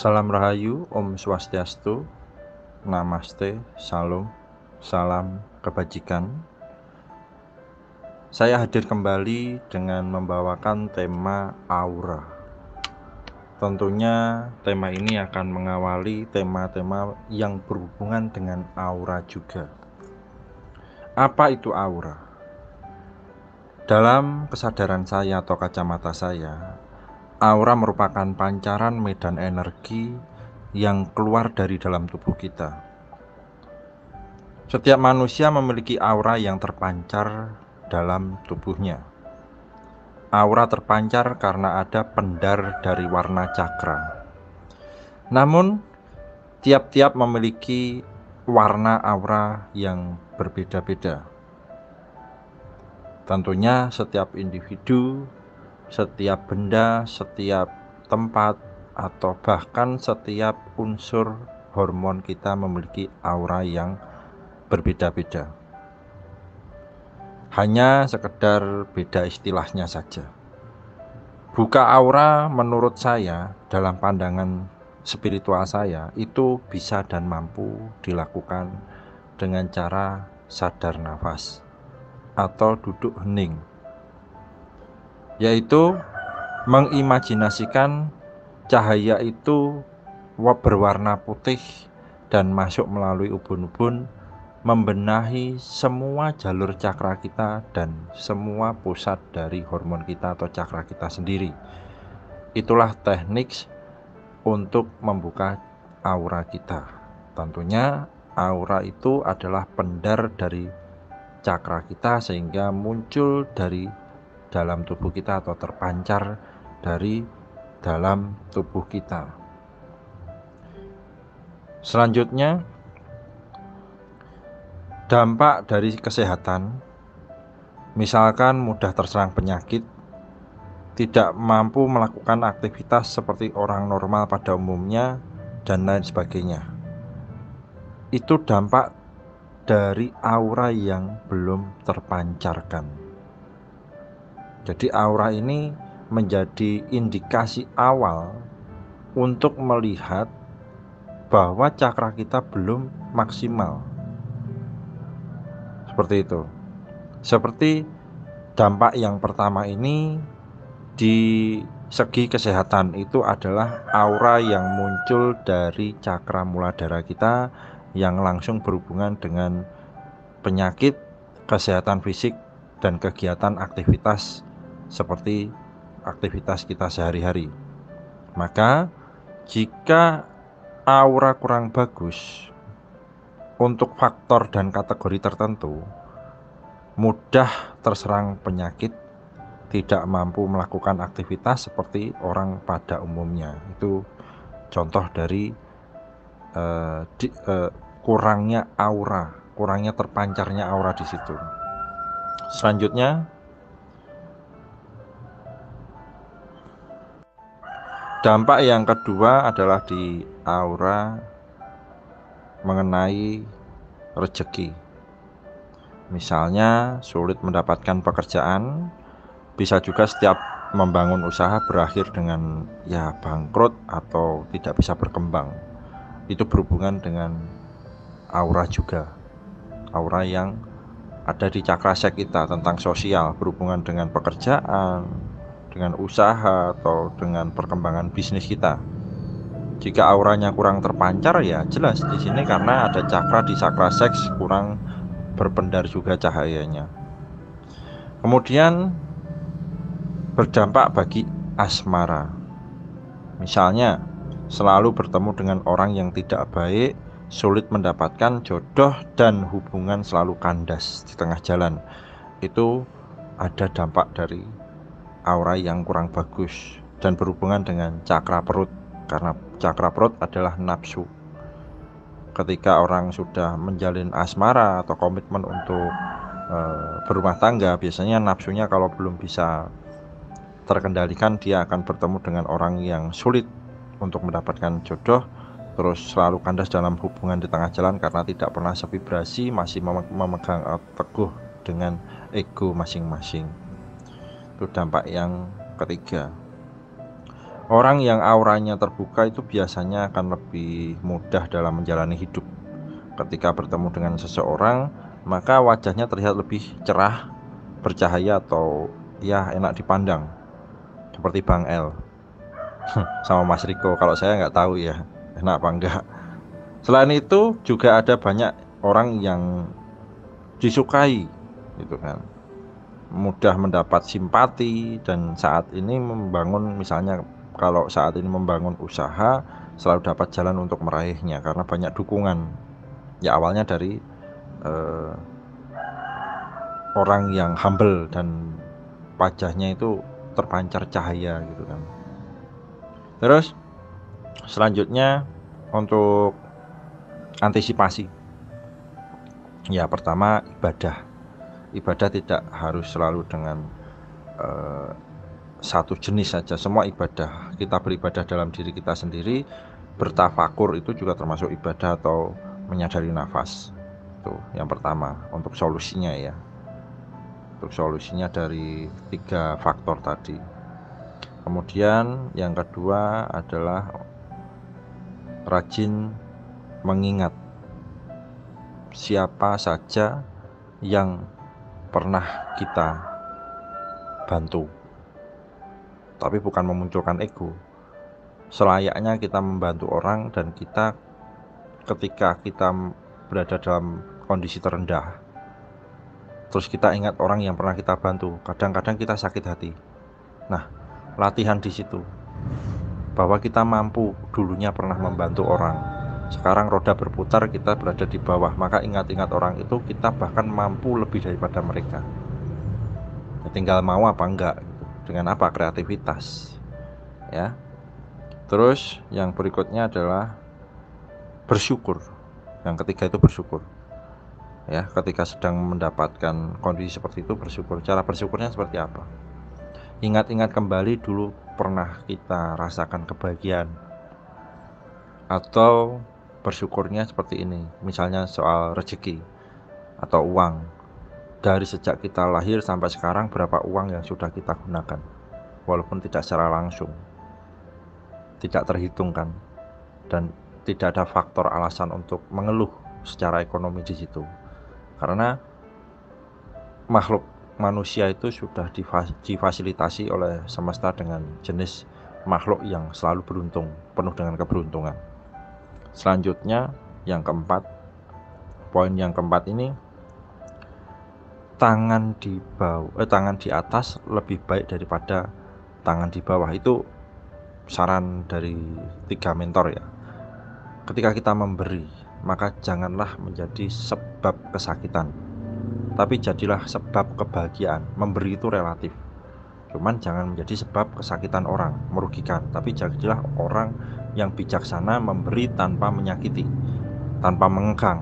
Salam Rahayu, Om Swastiastu, Namaste, Salam, Salam Kebajikan. Saya hadir kembali dengan membawakan tema aura. Tentunya tema ini akan mengawali tema-tema yang berhubungan dengan aura juga. Apa itu aura? Dalam kesadaran saya atau kacamata saya, aura merupakan pancaran medan energi yang keluar dari dalam tubuh kita. Setiap manusia memiliki aura yang terpancar dalam tubuhnya. Aura terpancar karena ada pendar dari warna cakra. Namun, tiap-tiap memiliki warna aura yang berbeda-beda. Tentunya setiap individu, setiap benda, setiap tempat, atau bahkan setiap unsur hormon kita memiliki aura yang berbeda-beda. Hanya sekedar beda istilahnya saja. Buka aura menurut saya, dalam pandangan spiritual saya, itu bisa dan mampu dilakukan dengan cara sadar nafas atau duduk hening, yaitu mengimajinasikan cahaya itu berwarna putih dan masuk melalui ubun-ubun, membenahi semua jalur cakra kita dan semua pusat dari hormon kita atau cakra kita sendiri. Itulah teknik untuk membuka aura kita. Tentunya aura itu adalah pendar dari cakra kita sehingga muncul dari dalam tubuh kita atau terpancar dari dalam tubuh kita. Selanjutnya, dampak dari kesehatan, misalkan mudah terserang penyakit, tidak mampu melakukan aktivitas seperti orang normal pada umumnya, dan lain sebagainya. Itu dampak dari aura yang belum terpancarkan. Jadi aura ini menjadi indikasi awal untuk melihat bahwa cakra kita belum maksimal. Seperti itu. Seperti dampak yang pertama ini di segi kesehatan itu adalah aura yang muncul dari cakra muladhara kita yang langsung berhubungan dengan penyakit, kesehatan fisik, dan kegiatan aktivitas seperti aktivitas kita sehari-hari. Maka jika aura kurang bagus untuk faktor dan kategori tertentu, mudah terserang penyakit, tidak mampu melakukan aktivitas seperti orang pada umumnya. Itu contoh dari kurangnya aura, kurangnya terpancarnya aura di situ. Selanjutnya, dampak yang kedua adalah di aura mengenai rezeki. Misalnya sulit mendapatkan pekerjaan, bisa juga setiap membangun usaha berakhir dengan bangkrut atau tidak bisa berkembang. Itu berhubungan dengan aura juga, aura yang ada di cakra sek kita tentang sosial, berhubungan dengan pekerjaan, dengan usaha, atau dengan perkembangan bisnis kita. Jika auranya kurang terpancar, ya jelas di sini karena ada cakra di cakra seks kurang berpendar juga cahayanya. Kemudian berdampak bagi asmara. Misalnya selalu bertemu dengan orang yang tidak baik, sulit mendapatkan jodoh, dan hubungan selalu kandas di tengah jalan. Itu ada dampak dari aura yang kurang bagus dan berhubungan dengan cakra perut, karena cakra perut adalah nafsu. Ketika orang sudah menjalin asmara atau komitmen untuk berumah tangga, biasanya nafsunya kalau belum bisa terkendalikan, dia akan bertemu dengan orang yang sulit untuk mendapatkan jodoh, terus selalu kandas dalam hubungan di tengah jalan karena tidak pernah sevibrasi, masih memegang teguh dengan ego masing-masing. Itu dampak yang ketiga. Orang yang auranya terbuka itu biasanya akan lebih mudah dalam menjalani hidup. Ketika bertemu dengan seseorang, maka wajahnya terlihat lebih cerah, bercahaya, atau ya enak dipandang. Seperti Bang El sama Mas Riko. Kalau saya nggak tahu ya enak apa enggak. Selain itu juga ada banyak orang yang disukai gitu kan, mudah mendapat simpati, dan saat ini membangun, misalnya kalau saat ini membangun usaha, selalu dapat jalan untuk meraihnya karena banyak dukungan. Ya awalnya dari eh, orang yang humble dan wajahnya itu terpancar cahaya gitu kan. Terus selanjutnya untuk antisipasi, ya pertama ibadah. Ibadah tidak harus selalu dengan eh, satu jenis saja. Semua ibadah, kita beribadah dalam diri kita sendiri, bertafakur itu juga termasuk ibadah, atau menyadari nafas. Itu yang pertama untuk solusinya ya. Untuk solusinya dari 3 faktor tadi. Kemudian yang kedua adalah rajin mengingat siapa saja yang pernah kita bantu, tapi bukan memunculkan ego. Selayaknya kita membantu orang, dan kita ketika kita berada dalam kondisi terendah, terus kita ingat orang yang pernah kita bantu, kadang-kadang kita sakit hati. Nah, latihan di situ, bahwa kita mampu dulunya pernah membantu orang. Sekarang roda berputar, kita berada di bawah, maka ingat-ingat orang itu, kita bahkan mampu lebih daripada mereka. Ya, tinggal mau apa enggak gitu. Dengan apa? Kreativitas ya. Terus yang berikutnya adalah bersyukur. Yang ketiga itu bersyukur ya. Ketika sedang mendapatkan kondisi seperti itu, bersyukur. Cara bersyukurnya seperti apa? Ingat-ingat kembali dulu pernah kita rasakan kebahagiaan, atau bersyukurnya seperti ini, misalnya soal rezeki atau uang. Dari sejak kita lahir sampai sekarang, berapa uang yang sudah kita gunakan, walaupun tidak secara langsung, tidak terhitung kan, dan tidak ada faktor alasan untuk mengeluh secara ekonomi di situ. Karena makhluk manusia itu sudah difasilitasi oleh semesta dengan jenis makhluk yang selalu beruntung, penuh dengan keberuntungan. Selanjutnya yang keempat, poin yang keempat ini, tangan di atas lebih baik daripada tangan di bawah. Itu saran dari 3 mentor ya. Ketika kita memberi, maka janganlah menjadi sebab kesakitan, tapi jadilah sebab kebahagiaan. Memberi itu relatif, cuman jangan menjadi sebab kesakitan orang, merugikan, tapi jadilah orang yang bijaksana, memberi tanpa menyakiti, tanpa mengekang,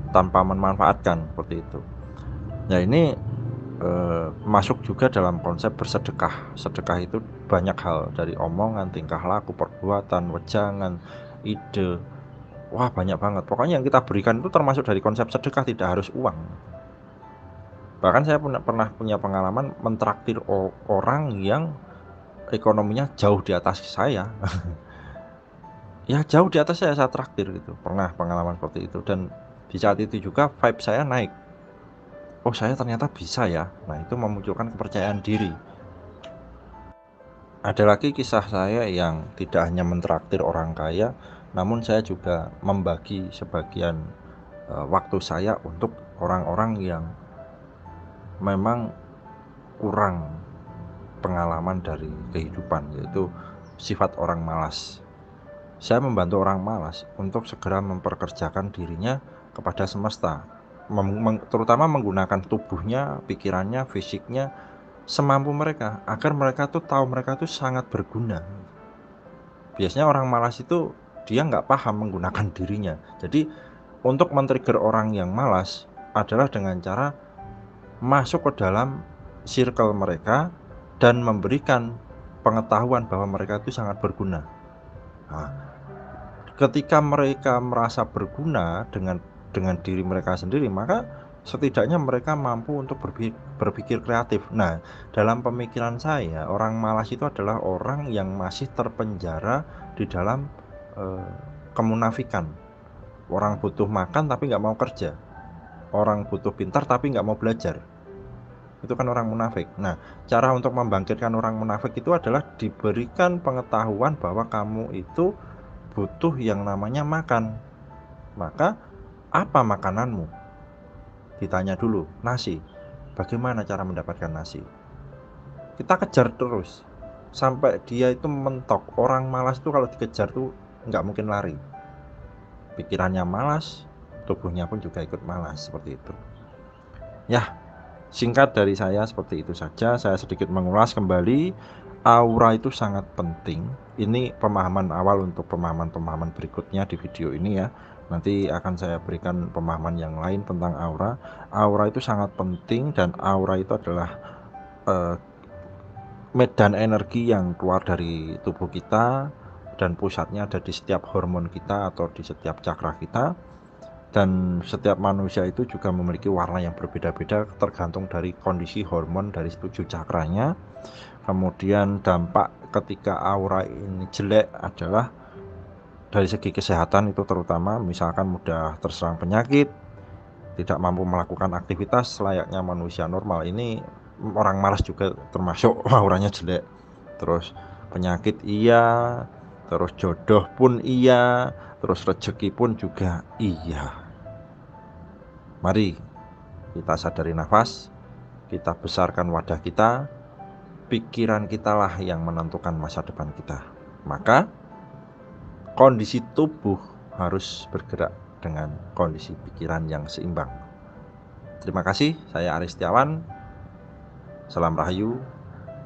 tanpa memanfaatkan, seperti itu. Nah ini masuk juga dalam konsep bersedekah. Sedekah itu banyak hal, dari omongan, tingkah laku, perbuatan, wejangan, ide. Wah banyak banget. Pokoknya yang kita berikan itu termasuk dari konsep sedekah, tidak harus uang. Bahkan saya pernah punya pengalaman mentraktir orang yang ekonominya jauh di atas saya. Ya jauh di atas saya traktir gitu. Pernah pengalaman seperti itu, dan di saat itu juga vibe saya naik. Oh saya ternyata bisa ya. Nah itu memunculkan kepercayaan diri. Ada lagi kisah saya yang tidak hanya mentraktir orang kaya, namun saya juga membagi sebagian waktu saya untuk orang-orang yang memang kurang pengalaman dari kehidupan, yaitu sifat orang malas. Saya membantu orang malas untuk segera memperkerjakan dirinya kepada semesta, terutama menggunakan tubuhnya, pikirannya, fisiknya semampu mereka, agar mereka tuh tahu mereka tuh sangat berguna. Biasanya orang malas itu dia nggak paham menggunakan dirinya. Jadi untuk men-trigger orang yang malas adalah dengan cara masuk ke dalam circle mereka dan memberikan pengetahuan bahwa mereka itu sangat berguna. Nah, ketika mereka merasa berguna dengan diri mereka sendiri, maka setidaknya mereka mampu untuk berpikir kreatif. Nah, dalam pemikiran saya, orang malas itu adalah orang yang masih terpenjara di dalam kemunafikan. Orang butuh makan tapi nggak mau kerja. Orang butuh pintar tapi nggak mau belajar. Itu kan orang munafik. Nah, cara untuk membangkitkan orang munafik itu adalah diberikan pengetahuan bahwa kamu itu butuh yang namanya makan. Maka, apa makananmu? Ditanya dulu, nasi. Bagaimana cara mendapatkan nasi? Kita kejar terus sampai dia itu mentok. Orang malas itu kalau dikejar tuh nggak mungkin lari. Pikirannya malas, tubuhnya pun juga ikut malas, seperti itu. Ya, singkat dari saya seperti itu saja. Saya sedikit mengulas kembali, aura itu sangat penting. Ini pemahaman awal untuk pemahaman-pemahaman berikutnya di video ini ya. Nanti akan saya berikan pemahaman yang lain tentang aura. Aura itu sangat penting dan aura itu adalah medan energi yang keluar dari tubuh kita dan pusatnya ada di setiap hormon kita atau di setiap cakra kita. Dan setiap manusia itu juga memiliki warna yang berbeda-beda tergantung dari kondisi hormon dari 7 cakranya. Kemudian dampak ketika aura ini jelek adalah dari segi kesehatan, itu terutama misalkan mudah terserang penyakit, tidak mampu melakukan aktivitas layaknya manusia normal. Ini orang malas juga termasuk auranya jelek. Terus penyakit iya, terus jodoh pun iya, terus rezeki pun juga iya. Mari kita sadari nafas, kita besarkan wadah kita, pikiran kitalah yang menentukan masa depan kita. Maka kondisi tubuh harus bergerak dengan kondisi pikiran yang seimbang. Terima kasih, saya Aris Setiawan. Salam Rahayu,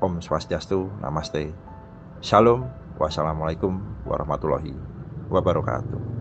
Om Swastiastu, Namaste. Shalom, wassalamualaikum warahmatullahi wabarakatuh.